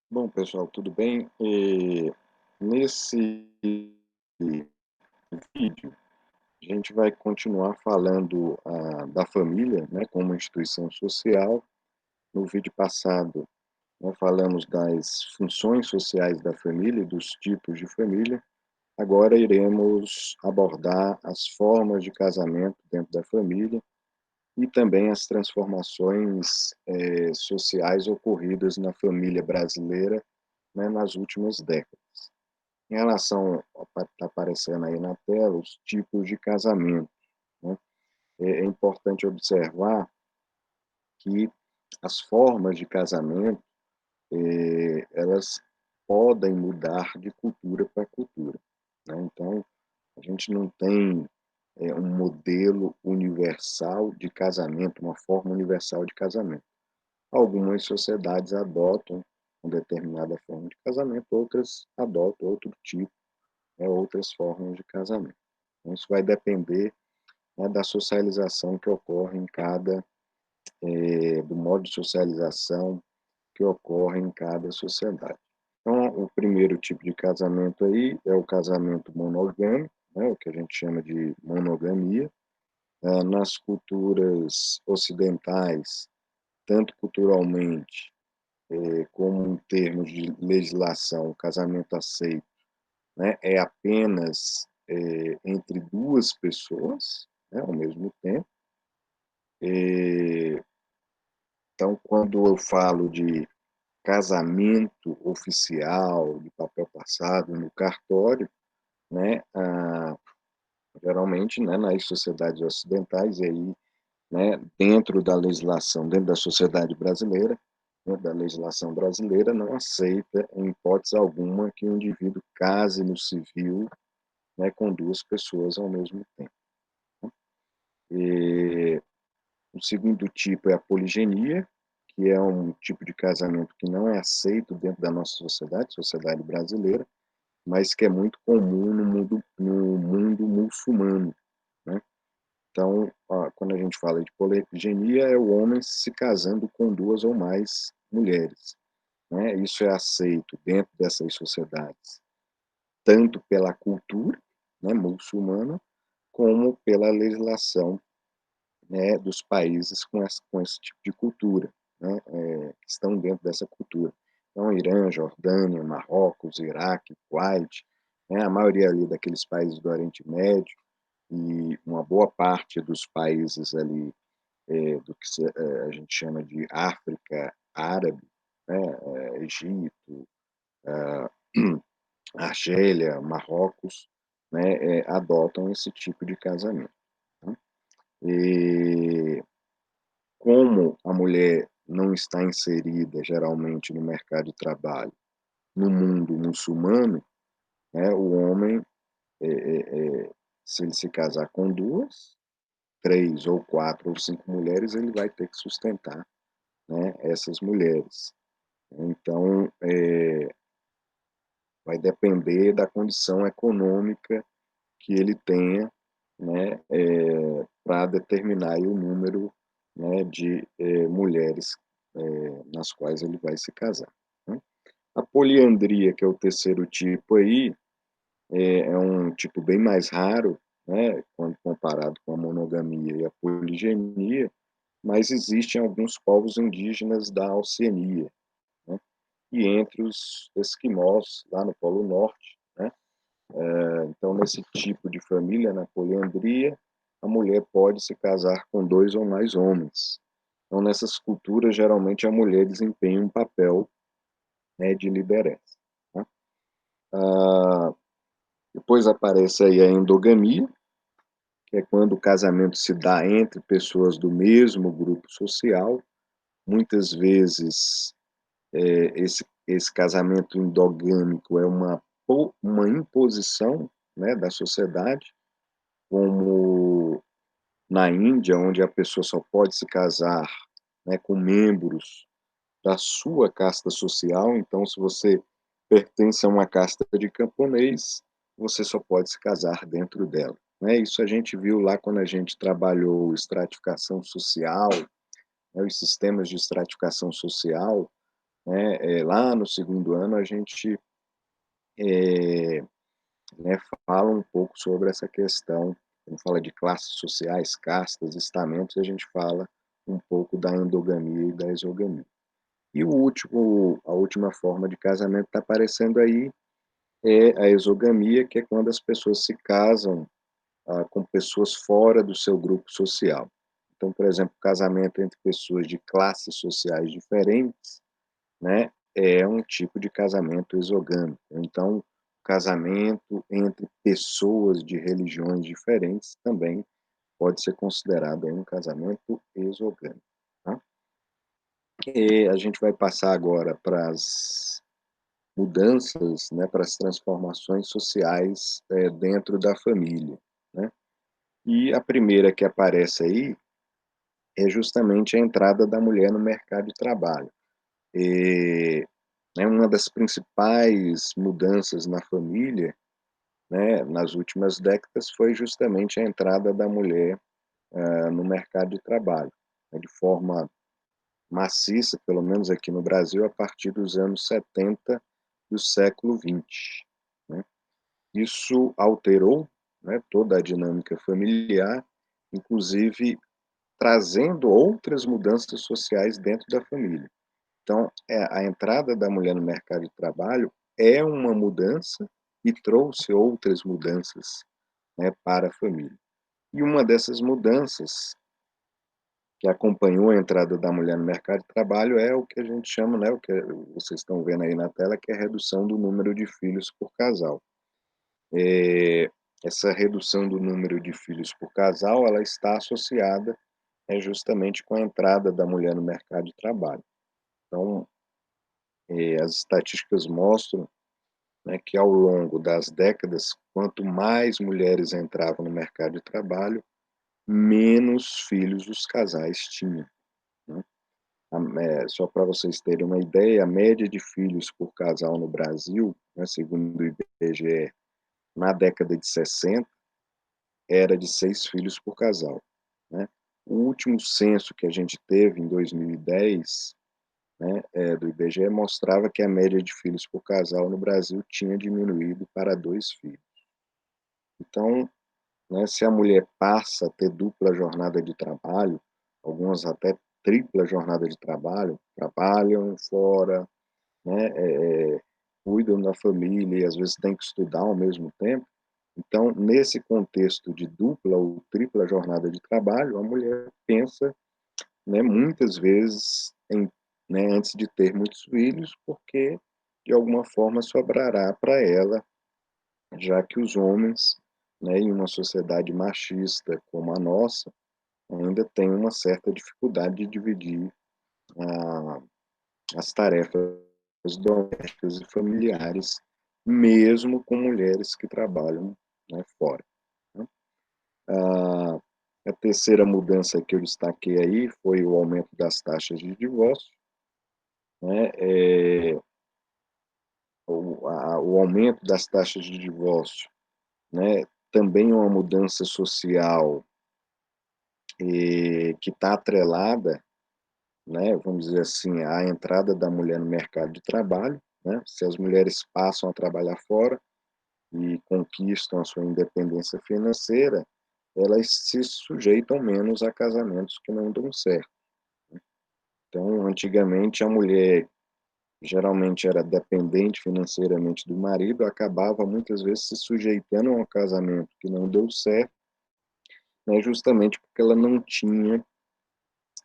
Bom, pessoal, tudo bem? Nesse vídeo, a gente vai continuar falando da família, né, como instituição social. No vídeo passado, nós falamos das funções sociais da família e dos tipos de família. Agora iremos abordar as formas de casamento dentro da família e também as transformações sociais ocorridas na família brasileira, né, nas últimas décadas. Em relação ao que está aparecendo aí na tela, os tipos de casamento, né? É importante observar que as formas de casamento, elas podem mudar de cultura para cultura, né. Então, a gente não tem, um modelo universal de casamento, uma forma universal de casamento. Algumas sociedades adotam uma determinada forma de casamento, outras adotam outro tipo, outras formas de casamento. Então, isso vai depender, né, da socialização que ocorre em cada, do modo de socialização que ocorre em cada sociedade. Então, o primeiro tipo de casamento aí é o casamento monogâmico, né, o que a gente chama de monogamia. Nas culturas ocidentais, tanto culturalmente, como em termos de legislação, o casamento aceito, né, é apenas, entre 2 pessoas, né, ao mesmo tempo. Eh, então, quando eu falo de casamento oficial, de papel passado no cartório, né, geralmente, né, nas sociedades ocidentais, e aí, né, dentro da sociedade brasileira, né, da legislação brasileira, não aceita, em hipótese alguma, que o indivíduo case no civil, né, com 2 pessoas ao mesmo tempo. E o segundo tipo é a poligenia, que é um tipo de casamento que não é aceito dentro da nossa sociedade brasileira, mas que é muito comum no mundo muçulmano, né. Então, quando a gente fala de poligenia, é o homem se casando com 2 ou mais mulheres, né. Isso é aceito dentro dessas sociedades, tanto pela cultura, né, muçulmana, como pela legislação, né, dos países com esse tipo de cultura, né, que estão dentro dessa cultura. Então, Irã, Jordânia, Marrocos, Iraque, Kuwait, né, a maioria ali daqueles países do Oriente Médio e uma boa parte dos países ali, do que a gente chama de África árabe, né, Egito, Argélia, Marrocos, né, adotam esse tipo de casamento, né. E como a mulher não está inserida, geralmente, no mercado de trabalho, no mundo muçulmano, né, o homem, se ele se casar com 2, 3 ou 4 ou 5 mulheres, ele vai ter que sustentar, né, essas mulheres. Então, vai depender da condição econômica que ele tenha, né, pra determinar aí o número, né, de, mulheres, nas quais ele vai se casar, né. A poliandria, que é o terceiro tipo aí, é um tipo bem mais raro, né, quando comparado com a monogamia e a poliginia, mas existe em alguns povos indígenas da Oceania, né, e entre os esquimós, lá no Polo Norte, né. Então, nesse tipo de família, na poliandria, a mulher pode se casar com 2 ou mais homens. Então, nessas culturas, geralmente a mulher desempenha um papel, né, de liderança, tá. Ah, depois aparece aí a endogamia, que é quando o casamento se dá entre pessoas do mesmo grupo social. Muitas vezes, esse casamento endogâmico é uma imposição, né, da sociedade, como na Índia, onde a pessoa só pode se casar, né, com membros da sua casta social. Então, se você pertence a uma casta de camponês, você só pode se casar dentro dela, né. Isso a gente viu lá quando a gente trabalhou estratificação social, né, os sistemas de estratificação social, né, lá no segundo ano a gente, eh, né, fala um pouco sobre essa questão, quando fala de classes sociais, castas, estamentos, a gente fala um pouco da endogamia e da exogamia. E a última forma de casamento está aparecendo aí, é a exogamia, que é quando as pessoas se casam, com pessoas fora do seu grupo social. Então, por exemplo, casamento entre pessoas de classes sociais diferentes, né, é um tipo de casamento exogâmico. Então, casamento entre pessoas de religiões diferentes também pode ser considerado aí um casamento exogâmico, tá. E a gente vai passar agora para as mudanças, né, para as transformações sociais, dentro da família, né. E a primeira que aparece aí é justamente a entrada da mulher no mercado de trabalho. Uma das principais mudanças na família, né, nas últimas décadas foi justamente a entrada da mulher, no mercado de trabalho, né, de forma maciça, pelo menos aqui no Brasil, a partir dos anos 70 do século XX, né. Isso alterou, né, toda a dinâmica familiar, inclusive trazendo outras mudanças sociais dentro da família. Então, a entrada da mulher no mercado de trabalho é uma mudança e trouxe outras mudanças, né, para a família. E uma dessas mudanças que acompanhou a entrada da mulher no mercado de trabalho é o que a gente chama, né, o que vocês estão vendo aí na tela, que é a redução do número de filhos por casal. Essa redução do número de filhos por casal, ela está associada, justamente com a entrada da mulher no mercado de trabalho. Então, as estatísticas mostram, né, que ao longo das décadas, quanto mais mulheres entravam no mercado de trabalho, menos filhos os casais tinham, né. Só para vocês terem uma ideia, a média de filhos por casal no Brasil, né, segundo o IBGE, na década de 60, era de 6 filhos por casal, né. O último censo que a gente teve em 2010, né, do IBGE, mostrava que a média de filhos por casal no Brasil tinha diminuído para 2 filhos. Então, né, se a mulher passa a ter dupla jornada de trabalho, algumas até tripla jornada de trabalho, trabalham fora, né, cuidam da família e às vezes têm que estudar ao mesmo tempo. Então, nesse contexto de dupla ou tripla jornada de trabalho, a mulher pensa, né, muitas vezes em, né, antes de ter muitos filhos, porque de alguma forma sobrará para ela, já que os homens, né, em uma sociedade machista como a nossa, ainda têm uma certa dificuldade de dividir a as tarefas domésticas e familiares, mesmo com mulheres que trabalham, né, fora, né. A a terceira mudança que eu destaquei aí foi o aumento das taxas de divórcio, né, o aumento das taxas de divórcio, né, também é uma mudança social, que está atrelada, né, vamos dizer assim, à entrada da mulher no mercado de trabalho, né. Se as mulheres passam a trabalhar fora e conquistam a sua independência financeira, elas se sujeitam menos a casamentos que não dão certo. Então, antigamente, a mulher geralmente era dependente financeiramente do marido, acabava muitas vezes se sujeitando a um casamento que não deu certo, né, justamente porque ela não tinha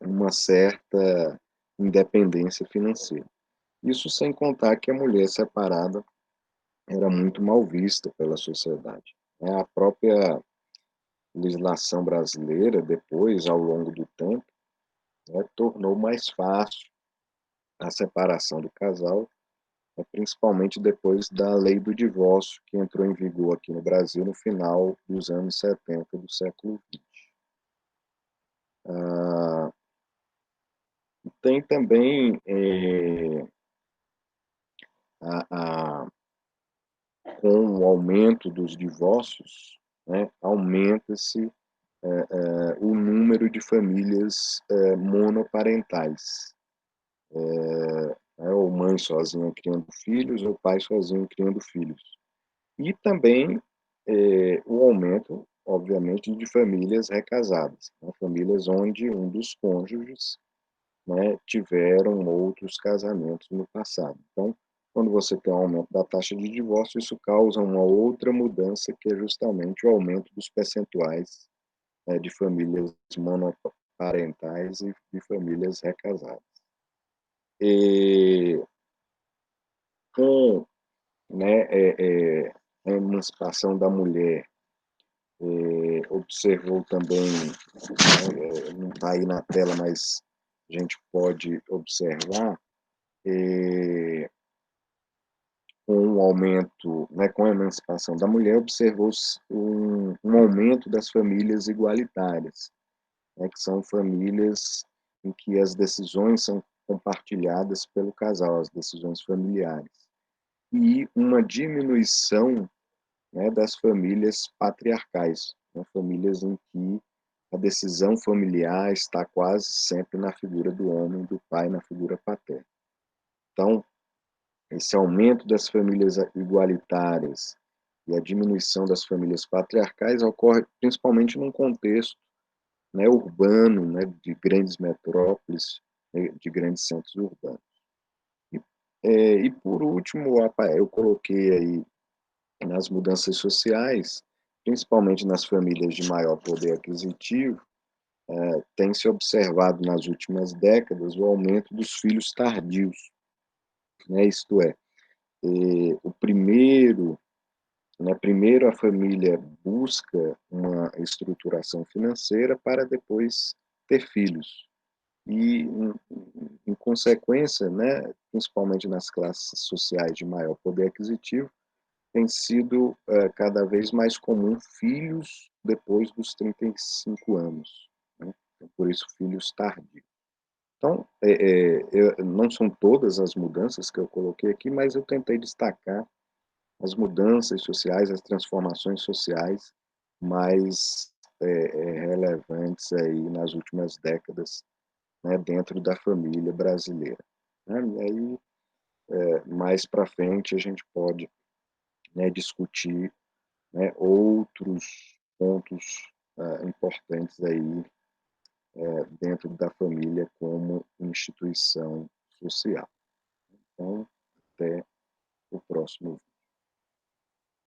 uma certa independência financeira. Isso sem contar que a mulher separada era muito mal vista pela sociedade, né. A própria legislação brasileira, depois, ao longo do tempo, né, tornou mais fácil a separação do casal, principalmente depois da lei do divórcio, que entrou em vigor aqui no Brasil no final dos anos 70 do século XX. Ah, tem também, a com o aumento dos divórcios, né, aumenta-se, o número de famílias, monoparentais. né, ou mãe sozinha criando filhos, ou pai sozinho criando filhos. E também, o aumento, obviamente, de famílias recasadas, né, famílias onde um dos cônjuges, né, tiveram outros casamentos no passado. Então, quando você tem um aumento da taxa de divórcio, isso causa uma outra mudança, que é justamente o aumento dos percentuais, de famílias monoparentais e de famílias recasadas. E com, né, a emancipação da mulher, observou também, né, não está aí na tela, mas a gente pode observar, eh, com o aumento, né, com a emancipação da mulher, observou-se um aumento das famílias igualitárias, né, que são famílias em que as decisões são compartilhadas pelo casal, as decisões familiares. E uma diminuição, né, das famílias patriarcais, né, famílias em que a decisão familiar está quase sempre na figura do homem, do pai na figura paterna. Então, esse aumento das famílias igualitárias e a diminuição das famílias patriarcais ocorre principalmente num contexto, né, urbano, né, de grandes metrópoles, de grandes centros urbanos. E, e por último, eu coloquei aí nas mudanças sociais, principalmente nas famílias de maior poder aquisitivo, tem se observado nas últimas décadas o aumento dos filhos tardios, né, isto é, o primeiro, né, primeiro a família busca uma estruturação financeira para depois ter filhos. E, em consequência, né, principalmente nas classes sociais de maior poder aquisitivo, tem sido, cada vez mais comum filhos depois dos 35 anos, né, então, por isso filhos tardios. Então, não são todas as mudanças que eu coloquei aqui, mas eu tentei destacar as mudanças sociais, as transformações sociais mais, relevantes aí nas últimas décadas, né, dentro da família brasileira, né. E aí, mais para frente a gente pode, né, discutir, né, outros pontos, importantes aí, dentro da família como instituição social. Então, até o próximo